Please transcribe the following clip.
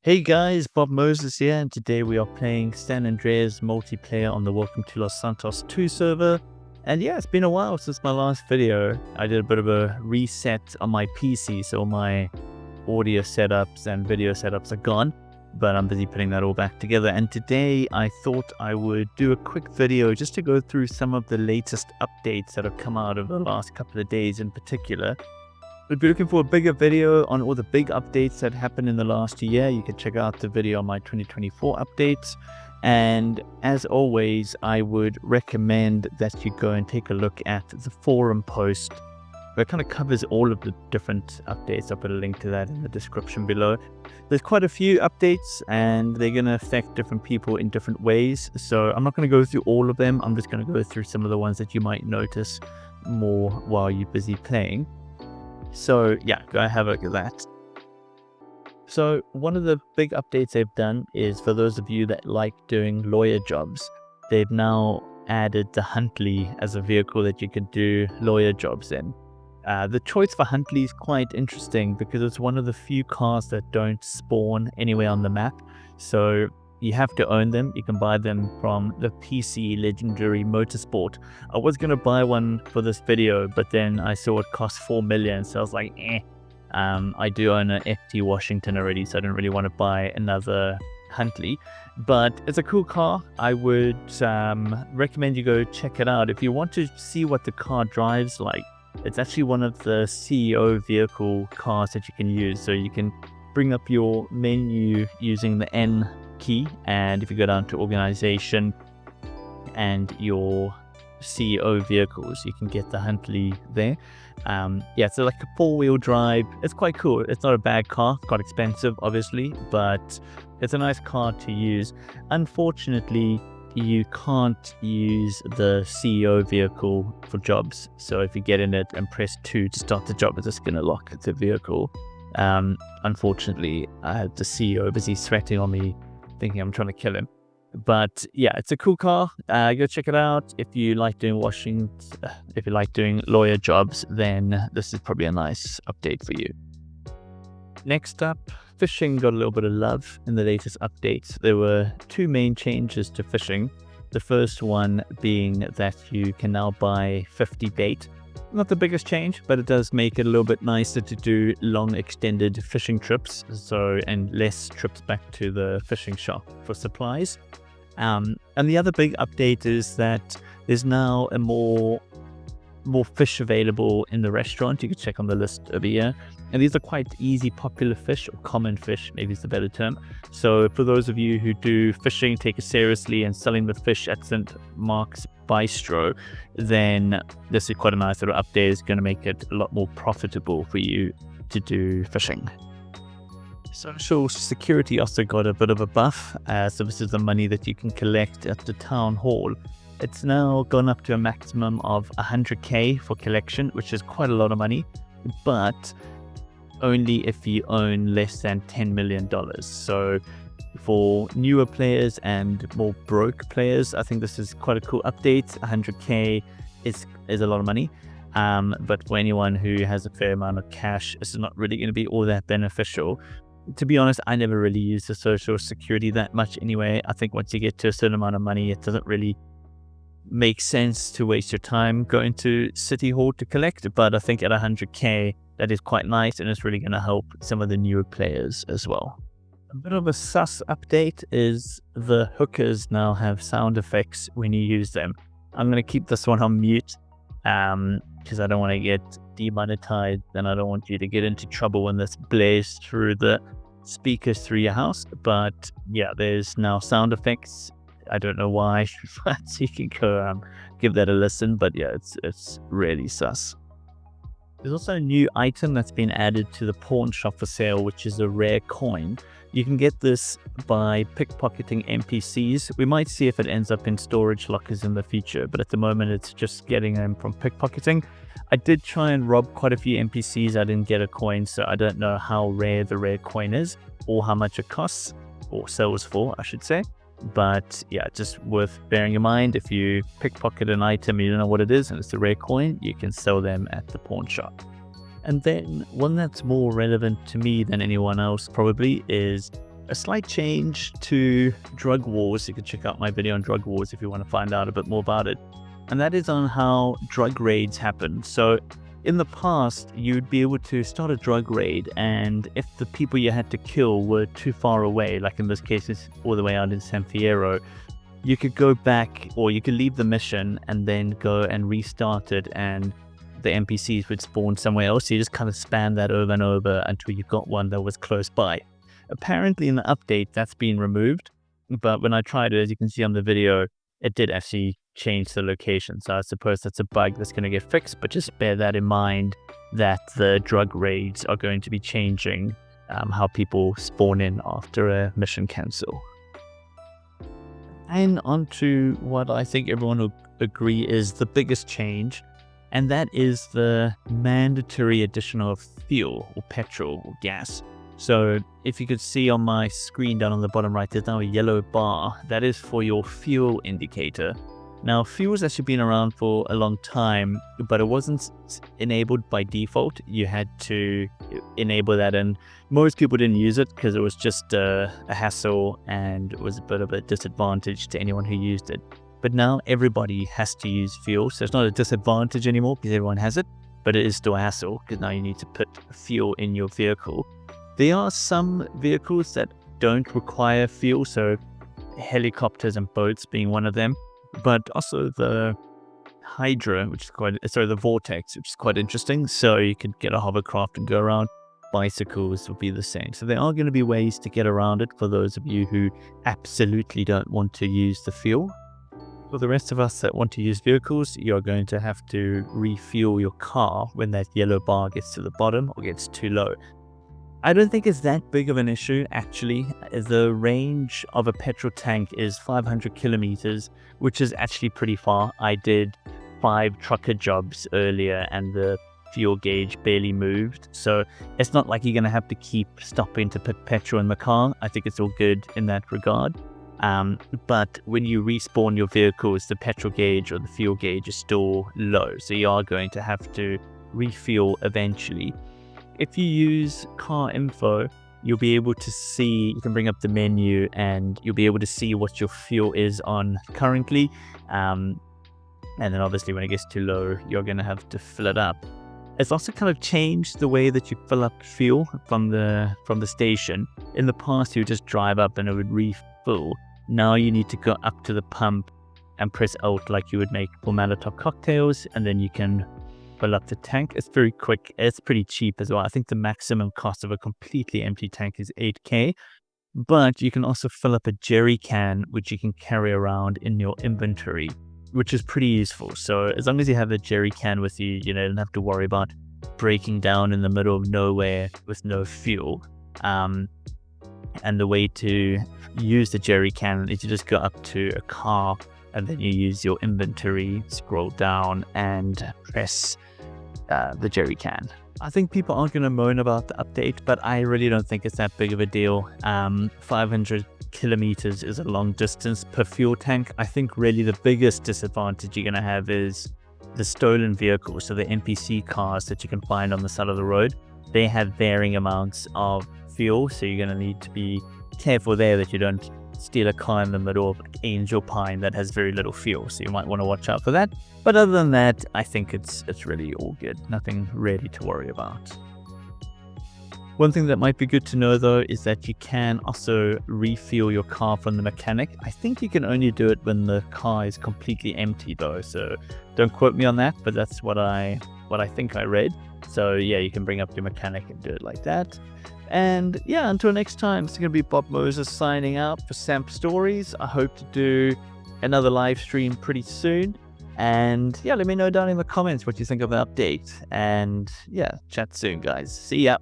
Hey guys, Bob Moses here, and today we are playing San Andreas Multiplayer on the Welcome to Los Santos 2 server. And yeah, it's been a while since my last video. I did a bit of a reset on my PC, so my audio setups and video setups are gone, but I'm busy putting that all back together. And today I thought I would do a quick video just to go through some of the latest updates that have come out over the last couple of days in particular. If you're looking for a bigger video on all the big updates that happened in the last year, you can check out the video on my 2024 updates. And as always, I would recommend that you go and take a look at the forum post where it kind of covers all of the different updates. I'll put a link to that in the description below. There's quite a few updates and they're going to affect different people in different ways. So I'm not going to go through all of them. I'm just going to go through some of the ones that you might notice more while you're busy playing. So yeah, go have a look at that. So one of the big updates they've done is for those of you that like doing lawyer jobs, they've now added the Huntley as a vehicle that you can do lawyer jobs in. The choice for Huntley is quite interesting because it's one of the few cars that don't spawn anywhere on the map. So you have to own them. You can buy them from the PC Legendary Motorsport. I was going to buy one for this video, but then I saw it cost 4 million. So I was like, I do own an FT Washington already, so I don't really want to buy another Huntley. But it's a cool car. I would recommend you go check it out. If you want to see what the car drives like, it's actually one of the CEO vehicle cars that you can use. So you can bring up your menu using the N key, and if you go down to organization and your CEO vehicles, you can get the Huntley there. Yeah, so like a 4-wheel drive. It's quite cool. It's not a bad car. It's quite expensive, obviously, but it's a nice car to use. Unfortunately, you can't use the CEO vehicle for jobs. So if you get in it and press 2 to start the job, it's just going to lock the vehicle. Unfortunately, I had the CEO busy threatening on me, thinking I'm trying to kill him. But yeah, it's a cool car. Go check it out. If you like doing if you like doing lawyer jobs, then this is probably a nice update for you. Next up, fishing got a little bit of love in the latest updates. There were 2 main changes to fishing. The first one being that you can now buy 50 bait. Not the biggest change, but it does make it a little bit nicer to do long extended fishing trips, and less trips back to the fishing shop for supplies. And the other big update is that there's now a more fish available in the restaurant. You can check on the list over here, and these are quite easy popular fish, or common fish maybe is the better term. So for those of you who do fishing, take it seriously, and selling the fish at St. Mark's Bistro, then this is quite a nice little update. It's going to make it a lot more profitable for you to do fishing. Social security also got a bit of a buff. So this is the money that you can collect at the town hall. It's now gone up to a maximum of 100k for collection, which is quite a lot of money, but only if you own less than $10 million. So for newer players and more broke players, I think this is quite a cool update. 100k is a lot of money. But for anyone who has a fair amount of cash, it's not really going to be all that beneficial. To be honest, I never really use the social security that much anyway. I think once you get to a certain amount of money, it doesn't really make sense to waste your time going to City Hall to collect. But I think at 100k, that is quite nice, and it's really going to help some of the newer players as well. A bit of a sus update is the hookers now have sound effects when you use them. I'm going to keep this one on mute because I don't want to get demonetized, and I don't want you to get into trouble when this blares through the speakers through your house. But yeah, there's now sound effects. I don't know why, but you can go give that a listen. But yeah, it's really sus. There's also a new item that's been added to the pawn shop for sale, which is a rare coin. You can get this by pickpocketing NPCs. We might see if it ends up in storage lockers in the future, but at the moment it's just getting them from pickpocketing. I did try and rob quite a few NPCs. I didn't get a coin, so I don't know how rare the rare coin is or how much it costs, or sells for, I should say. But yeah, just worth bearing in mind. If you pickpocket an item, you don't know what it is, and it's a rare coin, you can sell them at the pawn shop. And then one that's more relevant to me than anyone else probably is a slight change to drug wars. You can check out my video on drug wars if you want to find out a bit more about it. And that is on how drug raids happen. So in the past, you'd be able to start a drug raid, and if the people you had to kill were too far away, like in this case, it's all the way out in San Fierro, you could go back, or you could leave the mission and then go and restart it, and the NPCs would spawn somewhere else. So you just kind of span that over and over until you got one that was close by. Apparently in the update, that's been removed, but when I tried it, as you can see on the video, it did actually change the location. So I suppose that's a bug that's going to get fixed, but just bear that in mind, that the drug raids are going to be changing how people spawn in after a mission cancel. And on to what I think everyone will agree is the biggest change, and that is the mandatory addition of fuel or petrol or gas. So if you could see on my screen down on the bottom right, there's now a yellow bar. That is for your fuel indicator. Now, fuel's actually been around for a long time, but it wasn't enabled by default. You had to enable that, and most people didn't use it because it was just a hassle and it was a bit of a disadvantage to anyone who used it. But now everybody has to use fuel, so it's not a disadvantage anymore because everyone has it, but it is still a hassle because now you need to put fuel in your vehicle. There are some vehicles that don't require fuel, so helicopters and boats being one of them, but also the Hydra, which is the Vortex, which is quite interesting. So you could get a hovercraft and go around. Bicycles will be the same. So there are going to be ways to get around it for those of you who absolutely don't want to use the fuel. For the rest of us that want to use vehicles, you're going to have to refuel your car when that yellow bar gets to the bottom or gets too low. I don't think it's that big of an issue, actually. The range of a petrol tank is 500 kilometers, which is actually pretty far. I did 5 trucker jobs earlier and the fuel gauge barely moved. So it's not like you're going to have to keep stopping to put petrol in the car. I think it's all good in that regard. But when you respawn your vehicles, the petrol gauge or the fuel gauge is still low. So you are going to have to refuel eventually. If you use car info, you'll be able to see, you can bring up the menu and you'll be able to see what your fuel is on currently. And then obviously when it gets too low, you're going to have to fill it up. It's also kind of changed the way that you fill up fuel from the station. In the past, you would just drive up and it would refill. Now you need to go up to the pump and press Alt like you would make for Molotov cocktails, and then you can fill up the tank. It's very quick. It's pretty cheap as well. I think the maximum cost of a completely empty tank is 8K, but you can also fill up a jerry can, which you can carry around in your inventory, which is pretty useful. So as long as you have a jerry can with you, you don't have to worry about breaking down in the middle of nowhere with no fuel. And the way to use the jerry can is you just go up to a car and then you use your inventory, scroll down and press the jerry can. I think people aren't going to moan about the update, but I really don't think it's that big of a deal. 500 kilometers is a long distance per fuel tank. I think really the biggest disadvantage you're going to have is the stolen vehicles. So the NPC cars that you can find on the side of the road, they have varying amounts of fuel. So you're going to need to be careful there that you don't steal a car in the middle of Angel Pine that has very little fuel, so you might want to watch out for that. But other than that, I think it's really all good. Nothing really to worry about. One thing that might be good to know though is that you can also refuel your car from the mechanic. I think you can only do it when the car is completely empty though, so don't quote me on that, but that's what I think I read. So yeah, you can bring up your mechanic and do it like that. And yeah, until next time, it's going to be Bob Moses signing out for SAMP Stories. I hope to do another live stream pretty soon. And yeah, let me know down in the comments what you think of the update. And yeah, chat soon, guys. See ya.